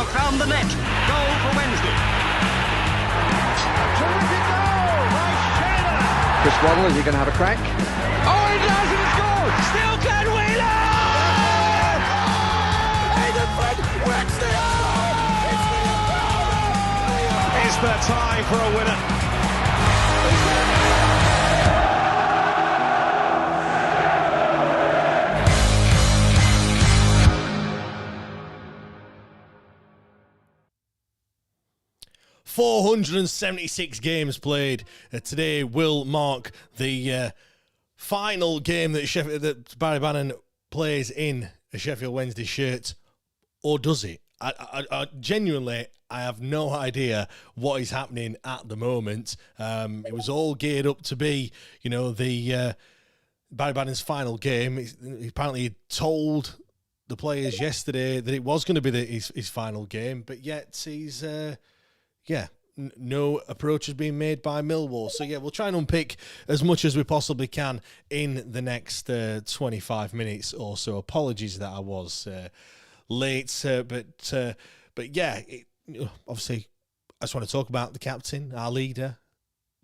Found the net. Goal for Wednesday. Terrific goal by Shayna. Chris Waddle, is he going to have a crack? Oh, he does, and it's scored. Still Glenn Wheeler. Aidan Flint whacks the goal. It's the time for a winner. 476 games played. Today will mark the final game that Barry Bannan plays in a Sheffield Wednesday shirt, or does it? I genuinely, I have no idea what is happening at the moment. It was all geared up to be, the Barry Bannan's final game. He apparently told the players yesterday that it was going to be his final game, but yet he's... no approach has been made by Millwall. So, we'll try and unpick as much as we possibly can in the next 25 minutes or so. Apologies that I was late, but obviously, I just want to talk about the captain, our leader,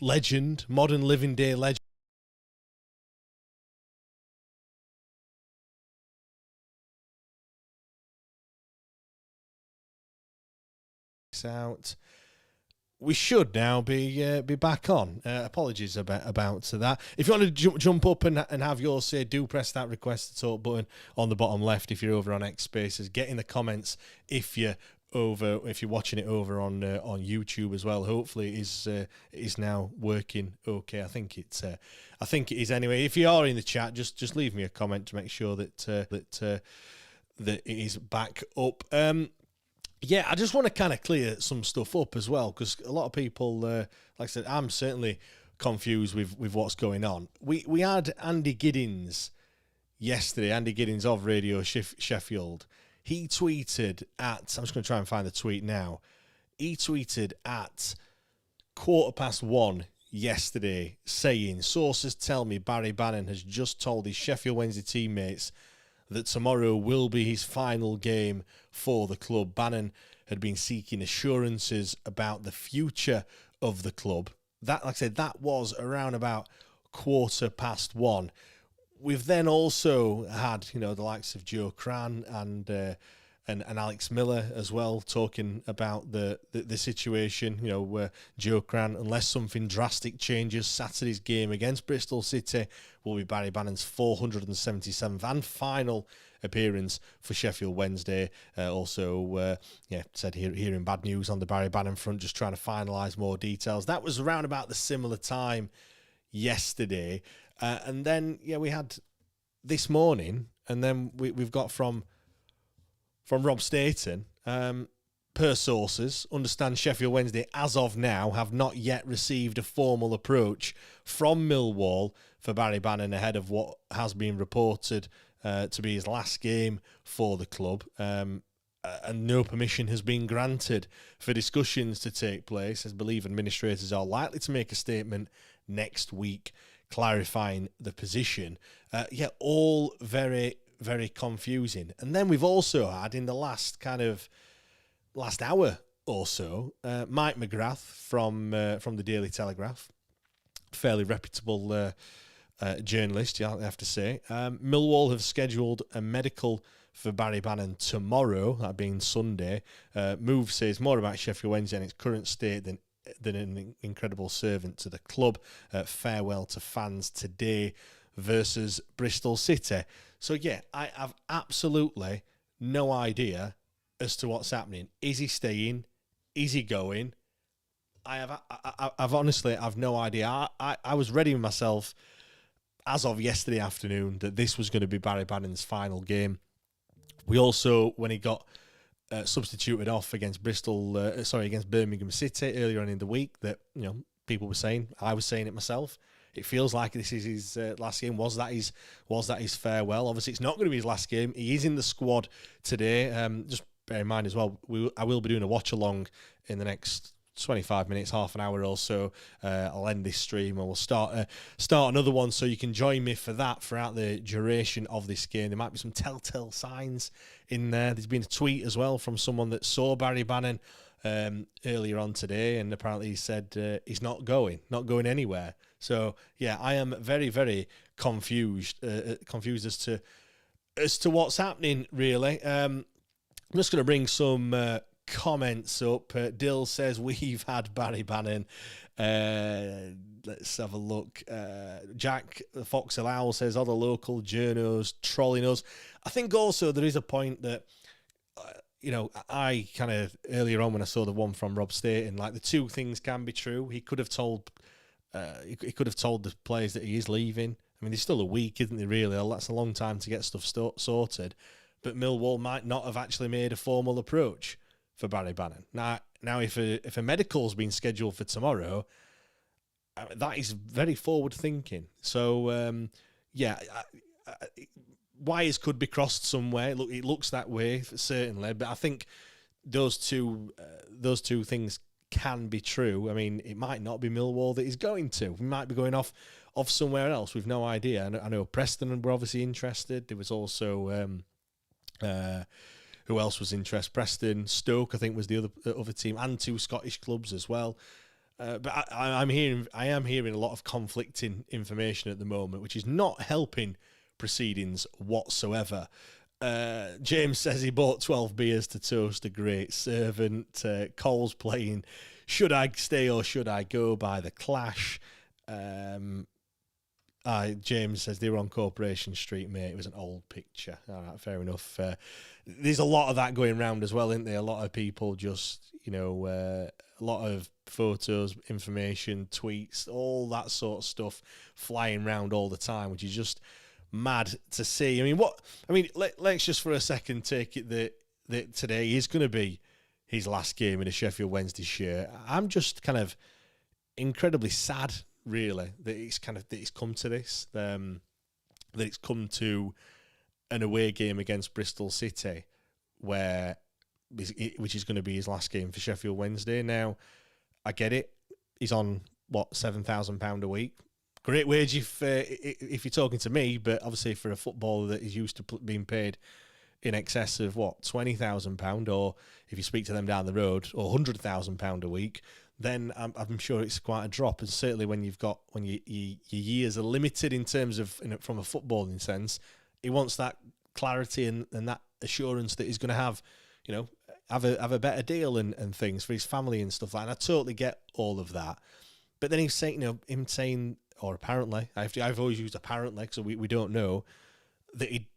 legend, modern living day legend. Out. We should now be back on. Apologies about that. If you want to jump up and have yours say, do press that request to talk button on the bottom left. If you're over on X Spaces, get in the comments. If you're watching it over on YouTube as well, hopefully it is now working okay. I think it is anyway. If you are in the chat, just leave me a comment to make sure that it is back up. I just want to kind of clear some stuff up as well, because a lot of people, like I said, I'm certainly confused with what's going on. We had Andy Giddins yesterday, Andy Giddins of Radio Sheffield. He tweeted at, I'm just going to try and find the tweet now. He tweeted at 1:15 yesterday saying, sources tell me Barry Bannan has just told his Sheffield Wednesday teammates that tomorrow will be his final game for the club. Bannan had been seeking assurances about the future of the club. That, like I said, that was around about 1:15. We've then also had, the likes of Joe Cran and Alex Miller as well, talking about the situation, where Joe Cran, unless something drastic changes, Saturday's game against Bristol City will be Barry Bannan's 477th and final appearance for Sheffield Wednesday. Said hearing bad news on the Barry Bannan front, just trying to finalise more details. That was around about the similar time yesterday. And then, we had this morning, and then we've got from Rob Staten, per sources, understand Sheffield Wednesday, as of now, have not yet received a formal approach from Millwall for Barry Bannan ahead of what has been reported to be his last game for the club. And no permission has been granted for discussions to take place, as I believe administrators are likely to make a statement next week clarifying the position. All very, very confusing. And then we've also had, in the last hour or so, Mike McGrath from the Daily Telegraph, fairly reputable journalist, I have to say. Millwall have scheduled a medical for Barry Bannan tomorrow, that being Sunday. Move says more about Sheffield Wednesday and its current state than an incredible servant to the club. Farewell to fans today versus Bristol City. So, I have absolutely no idea as to what's happening. Is he staying? Is he going? I've honestly, I've no idea. I was ready with myself as of yesterday afternoon that this was going to be Barry Bannan's final game. We also, when he got substituted off against Birmingham City earlier on in the week, that people were saying, I was saying it myself, it feels like this is his last game. Was that his farewell? Obviously, it's not going to be his last game. He is in the squad today. Just bear in mind as well, I will be doing a watch along in the next 25 minutes, half an hour or so, I'll end this stream and we'll start another one, so you can join me for that throughout the duration of this game. There might be some telltale signs in there. There's been a tweet as well from someone that saw Barry Bannan earlier on today, and apparently he said he's not going anywhere. So yeah, I am very, very confused as to what's happening, really. I'm just going to bring some comments up. Dill says we've had Barry Bannan. Let's have a look. Jack Foxel Owl says other local journos trolling us. I think also there is a point that I kind of earlier on when I saw the one from Rob Staten, like the two things can be true. He could have told the players that he is leaving. I mean, there's still a week, isn't there? Really, that's a long time to get stuff sorted. But Millwall might not have actually made a formal approach for Barry Bannan. Now, if a medical's been scheduled for tomorrow, that is very forward thinking. So wires could be crossed somewhere. Look, it looks that way certainly, but I think those two things can be true. I mean, it might not be Millwall that he's going to. We might be going off somewhere else. We've no idea. I know Preston were obviously interested. There was also who else was interested? Preston, Stoke, I think, was the other team, and two Scottish clubs as well. But I am hearing a lot of conflicting information at the moment, which is not helping proceedings whatsoever. James says he bought 12 beers to toast a great servant. Cole's playing Should I Stay or Should I Go by The Clash. James says they were on Corporation Street, mate. It was an old picture. All right, fair enough. There's a lot of that going around as well, isn't there? A lot of people just, a lot of photos, information, tweets, all that sort of stuff flying around all the time, which is just mad to see. Let's just for a second take it that today is going to be his last game in a Sheffield Wednesday shirt. I'm just kind of incredibly sad, really, that it's come to this, that it's come to an away game against Bristol City, which is going to be his last game for Sheffield Wednesday. Now, I get it. He's on £7,000 a week. Great wage if you're talking to me, but obviously for a footballer that is used to being paid in excess of £20,000, or if you speak to them down the road, or £100,000 a week, then I'm sure it's quite a drop. And certainly when your years are limited in terms of from a footballing sense, he wants that clarity and that assurance that he's going to have a better deal and things for his family and stuff like that. And I totally get all of that. But then he's saying, him saying, or apparently, I've always used apparently, so we don't know, that he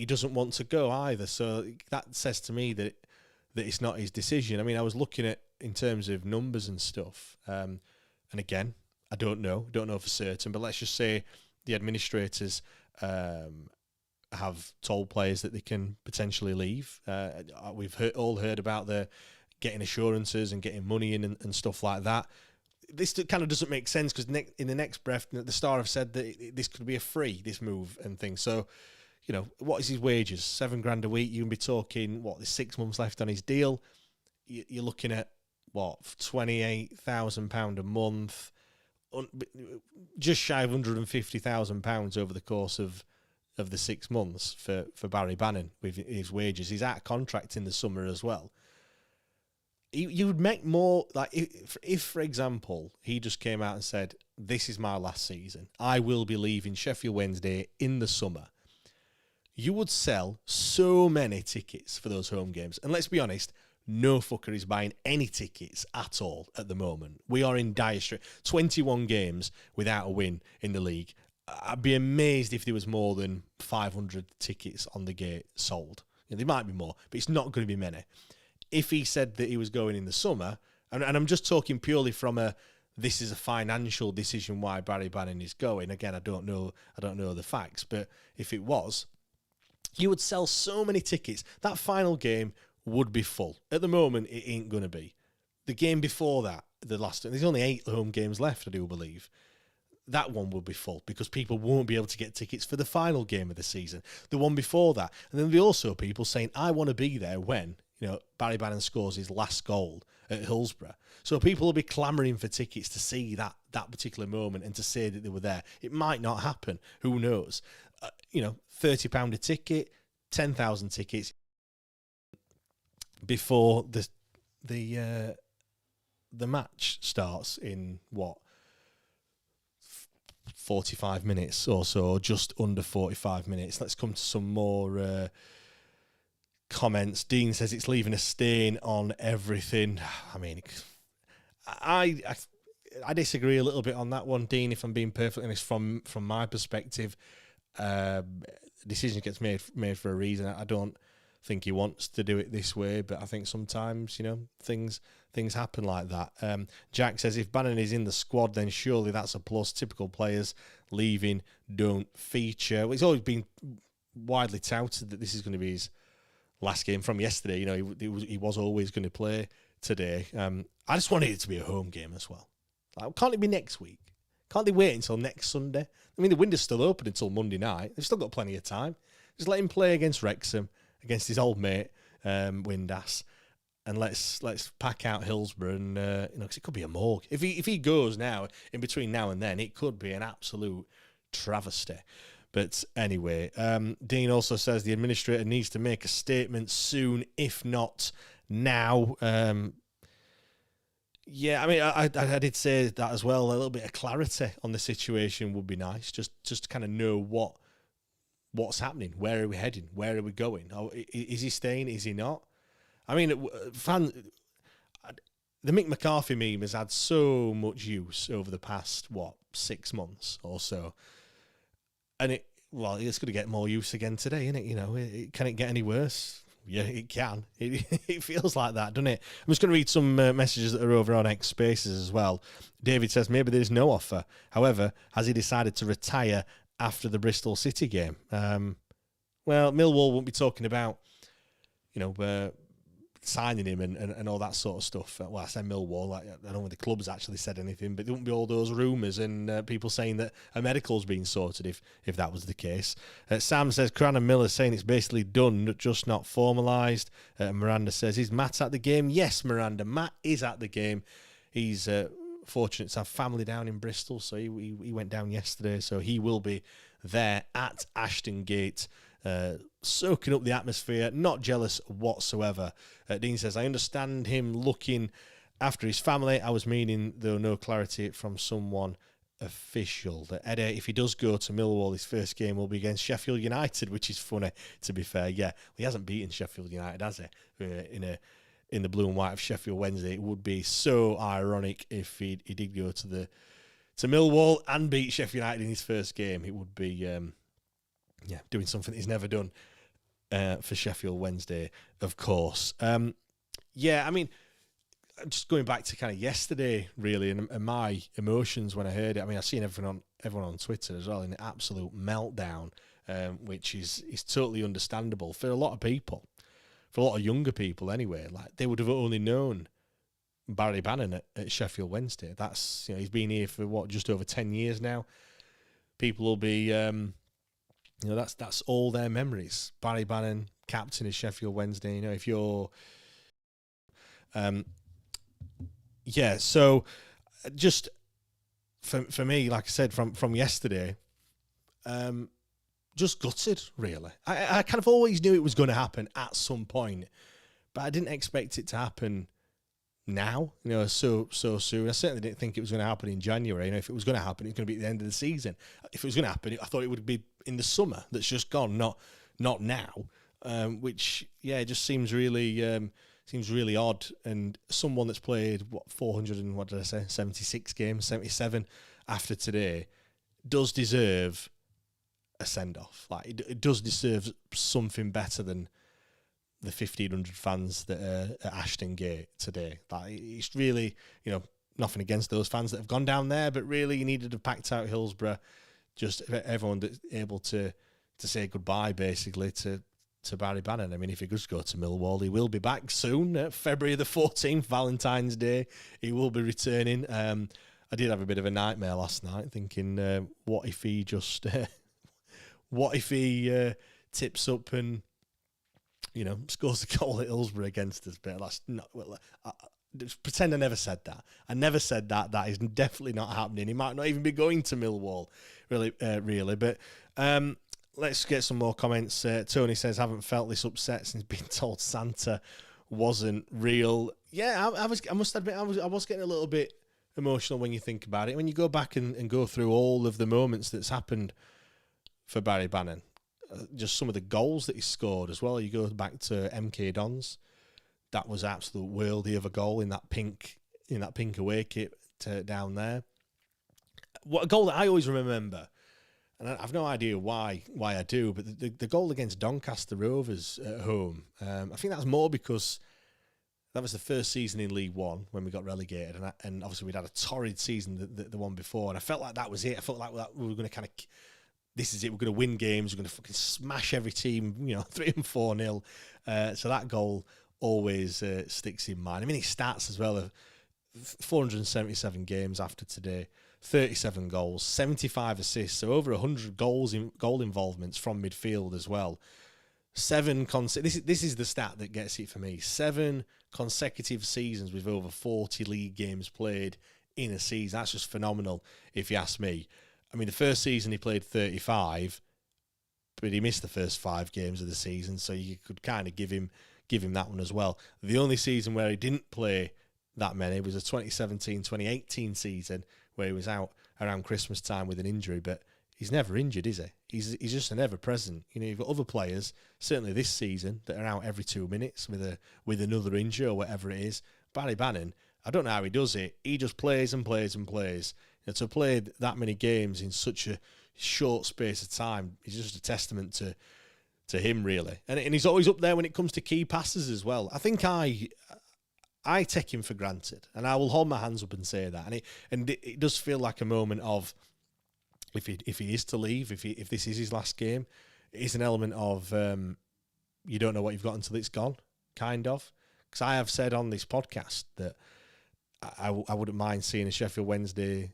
doesn't want to go either. So that says to me that it's not his decision. I mean, I was looking at in terms of numbers and stuff, and again, I don't know for certain, but let's just say the administrators have told players that they can potentially leave. We've all heard about the getting assurances and getting money in and stuff like that. This kind of doesn't make sense because in the next breath, the Star have said that this could be a free, this move and things. So, what is his wages? $7,000 a week. You can be talking, there's 6 months left on his deal. You're looking at, £28,000 a month, just shy of £150,000 over the course of the 6 months for Barry Bannan with his wages. He's out of contract in the summer as well. You would make more, like, if, for example, he just came out and said, this is my last season, I will be leaving Sheffield Wednesday in the summer. You would sell so many tickets for those home games. And let's be honest, no fucker is buying any tickets at all at the moment. We are in dire strait. 21 games without a win in the league. I'd be amazed if there was more than 500 tickets on the gate sold. There might be more, but it's not going to be many. If he said that he was going in the summer, and I'm just talking purely from this is a financial decision why Barry Bannan is going. Again, I don't know the facts, but if it was, you would sell so many tickets. That final game would be full. At the moment, it ain't going to be. The game before that, there's only 8 home games left, I do believe. That one will be full because people won't be able to get tickets for the final game of the season. The one before that. And then there'll be also people saying, I want to be there when Barry Bannan scores his last goal at Hillsborough. So people will be clamouring for tickets to see that particular moment and to say that they were there. It might not happen. Who knows? £30 a ticket, 10,000 tickets before the match starts in 45 minutes or so, just under 45 minutes. Let's come to some more comments. Dean says it's leaving a stain on everything. I mean, I disagree a little bit on that one, Dean, if I'm being perfectly honest. From my perspective, decision gets made for a reason. I don't think he wants to do it this way, but I think sometimes, things happen like that. Jack says if Bannan is in the squad, then surely that's a plus. Typical players leaving don't feature. Well, it's always been widely touted that this is going to be his last game from yesterday. He was always going to play today. I just wanted it to be a home game as well. Like, can't it be next week? Can't they wait until next Sunday? I mean, the window's still open until Monday night. They've still got plenty of time. Just let him play against Wrexham, against his old mate, Windass, and let's pack out Hillsborough, and because it could be a morgue. If he goes now, in between now and then, it could be an absolute travesty. But anyway, Dean also says the administrator needs to make a statement soon, if not now. Yeah, I mean, I did say that as well. A little bit of clarity on the situation would be nice, just to kind of know what's happening. Where are we heading? Where are we going? Oh, is he staying? Is he not? I mean, the Mick McCarthy meme has had so much use over the past 6 months or so, and it's going to get more use again today, isn't it? Can it get any worse? Yeah, it can. It feels like that, doesn't it? I'm just going to read some messages that are over on X Spaces as well. David says maybe there's no offer. However, has he decided to retire after the Bristol City game? Well, Millwall won't be talking about, signing him and all that sort of stuff. Well, I say Millwall. I don't know if the club's actually said anything, but there won't be all those rumours and people saying that a medical's been sorted if that was the case. Sam says Cran and Miller saying it's basically done, just not formalised. Miranda says, is Matt at the game? Yes, Miranda. Matt is at the game. He's fortunate to have family down in Bristol, so he went down yesterday, so he will be there at Ashton Gate, soaking up the atmosphere, not jealous whatsoever. Dean says, I understand him looking after his family. I was meaning, though, no clarity from someone official. That Eddie, if he does go to Millwall, his first game will be against Sheffield United, which is funny, to be fair. Yeah, he hasn't beaten Sheffield United, has he? In the blue and white of Sheffield Wednesday. It would be so ironic if he did go to Millwall and beat Sheffield United in his first game. It would be doing something he's never done for Sheffield Wednesday, of course. I mean, just going back to kind of yesterday, really, and my emotions when I heard it. I mean, I've seen everyone on Twitter as well in an absolute meltdown, which is totally understandable for a lot of people, for a lot of younger people anyway. Like, they would have only known Barry Bannan at Sheffield Wednesday. That's, he's been here for just over 10 years now. People will be, that's all their memories. Barry Bannan, captain of Sheffield Wednesday. If you're, so just for me, like I said, from yesterday, just gutted, really. I kind of always knew it was going to happen at some point, but I didn't expect it to happen now, so soon. I certainly didn't think it was going to happen in January. If it was going to happen, it's going to be at the end of the season. If it was going to happen, I thought it would be in the summer that's just gone, not now. Which just seems really odd. And someone that's played 76 games, 77 after today, does deserve a send off. Like, it does deserve something better than the 1,500 fans that are at Ashton Gate today. Like, it's really, nothing against those fans that have gone down there, but really you needed to have packed out Hillsborough, just everyone that's able to say goodbye, basically, to Barry Bannan. I mean, if he does go to Millwall, he will be back soon, February the 14th, Valentine's Day. He will be returning. I did have a bit of a nightmare last night, thinking, what if he just, tips up and scores the goal at Hillsborough against us. But that's not. Well, just pretend I never said that. I never said that. That is definitely not happening. He might not even be going to Millwall, really. But let's get some more comments. Tony says, haven't felt this upset since being told Santa wasn't real. Yeah, I must admit, I was getting a little bit emotional when you think about it. When you go back and go through all of the moments that's happened for Barry Bannan, just some of the goals that he scored as well. You go back to MK Dons. That was absolute worldie of a goal in that pink away kit down there. What a goal that I always remember, and I've no idea why I do, but the goal against Doncaster Rovers at home. I think that's more because that was the first season in League One when we got relegated, and obviously we'd had a torrid season the one before, and I felt like that was it. I felt like we were going to kind of, this is it. We're going to win games. We're going to fucking smash every team, 3 and 4-0. So that goal always sticks in mind. I mean, it starts as well. 477 games after today, 37 goals, 75 assists, so over 100 goal involvements from midfield as well. This is the stat that gets it for me. 7 consecutive seasons with over 40 league games played in a season. That's just phenomenal, if you ask me. I mean, the first season he played 35, but he missed the first 5 games of the season, so you could kind of give him that one as well. The only season where he didn't play that many was a 2017-2018 season where he was out around Christmas time with an injury, but he's never injured, is he? He's just an ever-present. You've got other players, certainly this season, that are out every 2 minutes with another injury or whatever it is. Barry Bannan, I don't know how he does it. He just plays and plays and plays. To play that many games in such a short space of time is just a testament to him, really. And he's always up there when it comes to key passes as well. I think I take him for granted, and I will hold my hands up and say that. And it does feel like a moment of, if he is to leave, if this is his last game, it is an element of you don't know what you've got until it's gone, kind of. Because I have said on this podcast that I wouldn't mind seeing a Sheffield Wednesday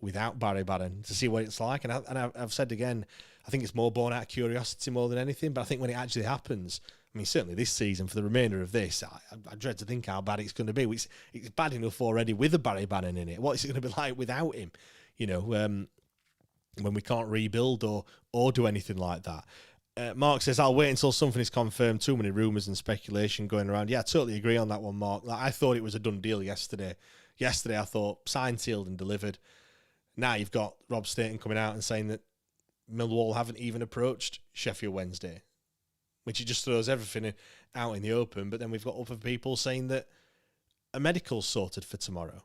without Barry Bannan to see what it's like. And I've said again, I think it's more born out of curiosity more than anything. But I think when it actually happens, I mean, certainly this season, for the remainder of this, I dread to think how bad it's going to be. It's bad enough already with a Barry Bannan in it. What is it going to be like without him? When we can't rebuild or do anything like that. Mark says, I'll wait until something is confirmed. Too many rumours and speculation going around. Yeah, I totally agree on that one, Mark. I thought it was a done deal yesterday. Yesterday, I thought signed, sealed and delivered. Now you've got Rob Staten coming out and saying that Millwall haven't even approached Sheffield Wednesday, which it just throws everything out in the open. But then we've got other people saying that a medical's sorted for tomorrow.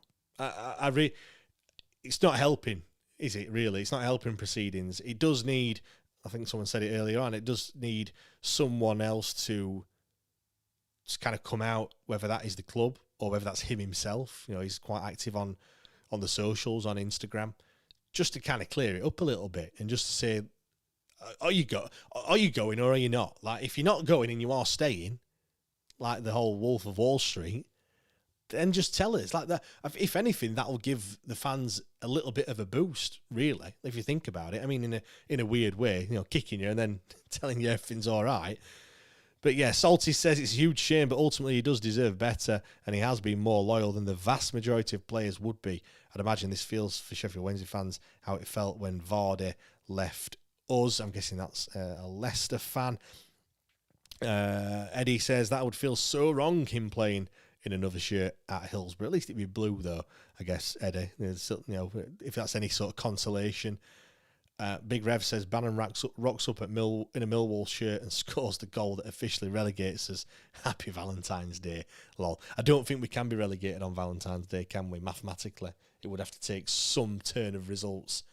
It's not helping, is it, really? It's not helping proceedings. It does need, I think someone said it earlier on, it does need someone else to just kind of come out, whether that is the club or whether that's him himself. He's quite active on the socials, on Instagram, just to kind of clear it up a little bit and just to say, are you going or are you not? Like, if you're not going and you are staying, like the whole Wolf of Wall Street, then just tell us. Like that. If anything, that will give the fans a little bit of a boost, really, if you think about it. I mean, in a weird way, kicking you and then telling you everything's all right. But yeah, Salty says it's a huge shame, but ultimately he does deserve better, and he has been more loyal than the vast majority of players would be. I'd imagine this feels for Sheffield Wednesday fans how it felt when Vardy left us. I'm guessing that's a Leicester fan. Eddie says that would feel so wrong, him playing in another shirt at Hillsborough. At least it'd be blue, though, I guess, Eddie. If that's any sort of consolation. Big Rev says Bannan rocks up in a Millwall shirt and scores the goal that officially relegates us. Happy Valentine's Day, lol. I don't think we can be relegated on Valentine's Day, can we? Mathematically, it would have to take some turn of results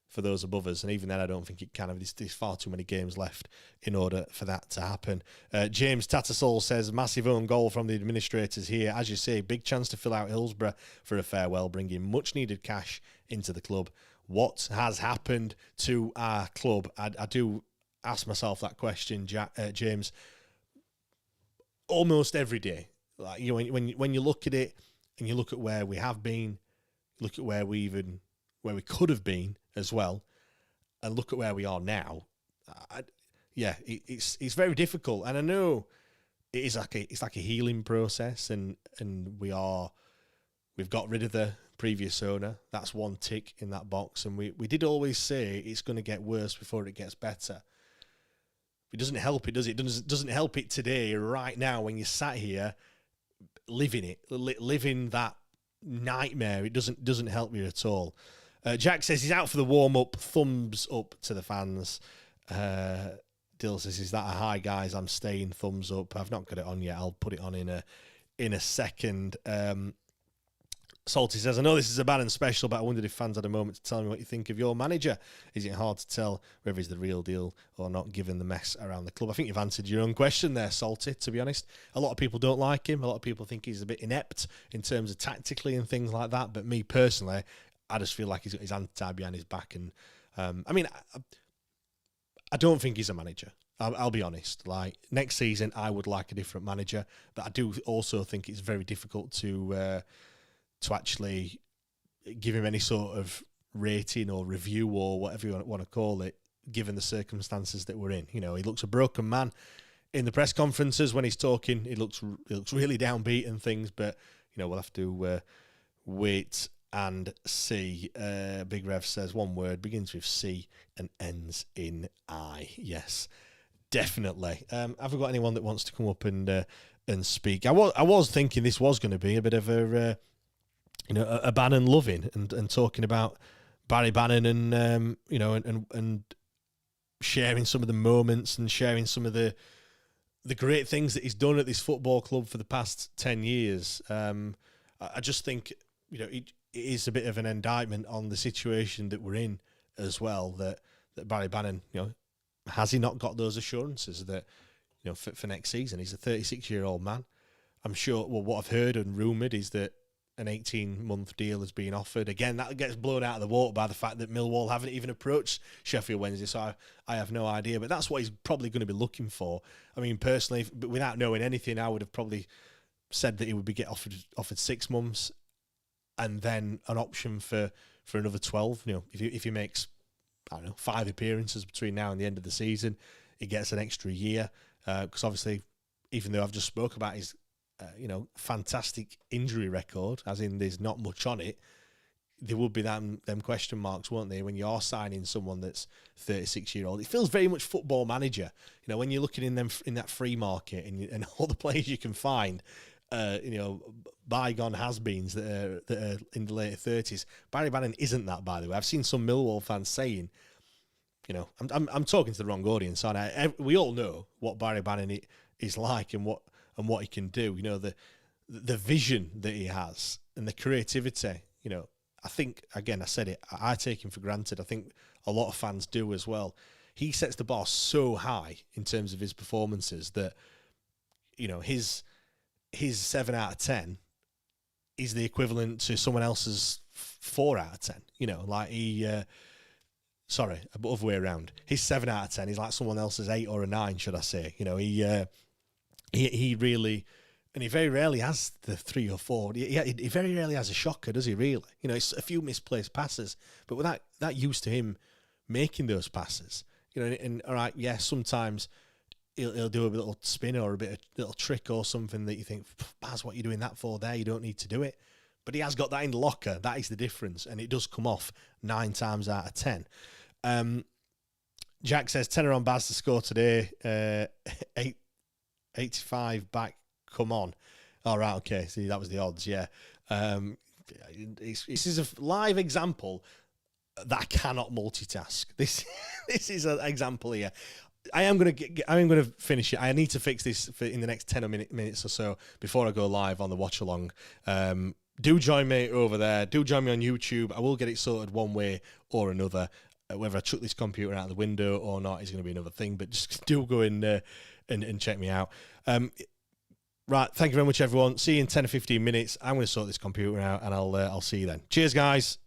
for those above us, and even then I don't think it can. There's far too many games left in order for that to happen. James Tattersall says, massive own goal from the administrators here. As you say, big chance to fill out Hillsborough for a farewell, bringing much needed cash into the club. What has happened to our club? I do ask myself that question, James, almost every day. Like, when you look at it and you look at where we have been, look at where we could have been as well, and look at where we are now. it's very difficult, and I know it's like a healing process, and we've got rid of the previous owner. That's one tick in that box, and we did always say it's going to get worse before it gets better. It doesn't help it, does it? It doesn't help it today, right now, when you're sat here living that nightmare. It doesn't help you at all. Jack says he's out for the warm-up. Thumbs up to the fans. Dill says, is that a hi, guys? I'm staying. Thumbs up. I've not got it on yet. I'll put it on in a second. Salty says, I know this is a Bannan special, but I wondered if fans had a moment to tell me what you think of your manager. Is it hard to tell whether he's the real deal or not, given the mess around the club? I think you've answered your own question there, Salty, to be honest. A lot of people don't like him. A lot of people think he's a bit inept in terms of tactically and things like that. But me personally, I just feel like he's got his hand tied behind his back. And I don't think he's a manager. I'll be honest. Like, next season, I would like a different manager. But I do also think it's very difficult to actually give him any sort of rating or review or whatever you want to call it, given the circumstances that we're in. You know, he looks a broken man in the press conferences when he's talking. He looks really downbeat and things, but, you know, we'll have to wait and see. Big Rev says one word, begins with C and ends in I. Yes, definitely. Have we got anyone that wants to come up and speak? I was thinking this was going to be a bit of a a Bannan loving and talking about Barry Bannan and and sharing some of the moments and sharing some of the great things that he's done at this football club for the past 10 years. I just think it is a bit of an indictment on the situation that we're in as well. That Barry Bannan, has he not got those assurances that for next season? He's a 36-year-old man. I'm sure. Well, what I've heard and rumoured is that an 18-month deal has been offered. Again, that gets blown out of the water by the fact that Millwall haven't even approached Sheffield Wednesday, so I have no idea. But that's what he's probably going to be looking for. I mean, personally, without knowing anything, I would have probably said that he would get offered 6 months and then an option for another 12. If he makes, 5 appearances between now and the end of the season, he gets an extra year. Because obviously, even though I've just spoke about his fantastic injury record, as in there's not much on it, there would be them question marks, won't there, when you are signing someone that's 36-year-old. It feels very much Football Manager, when you're looking in that free market and all the players you can find, bygone has-beens that are in the later 30s. Barry Bannan isn't that, by the way. I've seen some Millwall fans saying, I'm talking to the wrong audience, aren't I? We all know what Barry Bannan is like and what he can do. The vision that he has and the creativity. I think, again, I said it, I take him for granted. I think a lot of fans do as well. He sets the bar so high in terms of his performances that his 7 out of 10 is the equivalent to someone else's 4 out of 10. Sorry, other way around. His 7 out of 10 is like someone else's 8 or a 9, should I say? He really, and he very rarely has the 3 or 4. He very rarely has a shocker, does he? Really, it's a few misplaced passes, but with that used to him making those passes. And all right, yeah, sometimes he'll do a little spin or a little trick or something that you think, Baz, what are you doing that for? There, you don't need to do it. But he has got that in the locker. That is the difference, and it does come off 9 times out of 10. Jack says, tenner on Baz to score today. 85 back, come on. All right, okay. See, that was the odds, yeah. This is a live example that I cannot multitask. This is an example here. I am going to finish it. I need to fix this in the next 10 minutes or so before I go live on the watch along. Do join me over there. Do join me on YouTube. I will get it sorted one way or another. Whether I chuck this computer out of the window or not is going to be another thing. But just do go in and check me out. Right. Thank you very much, everyone. See you in 10 or 15 minutes. I'm going to sort this computer out, and I'll see you then. Cheers, guys.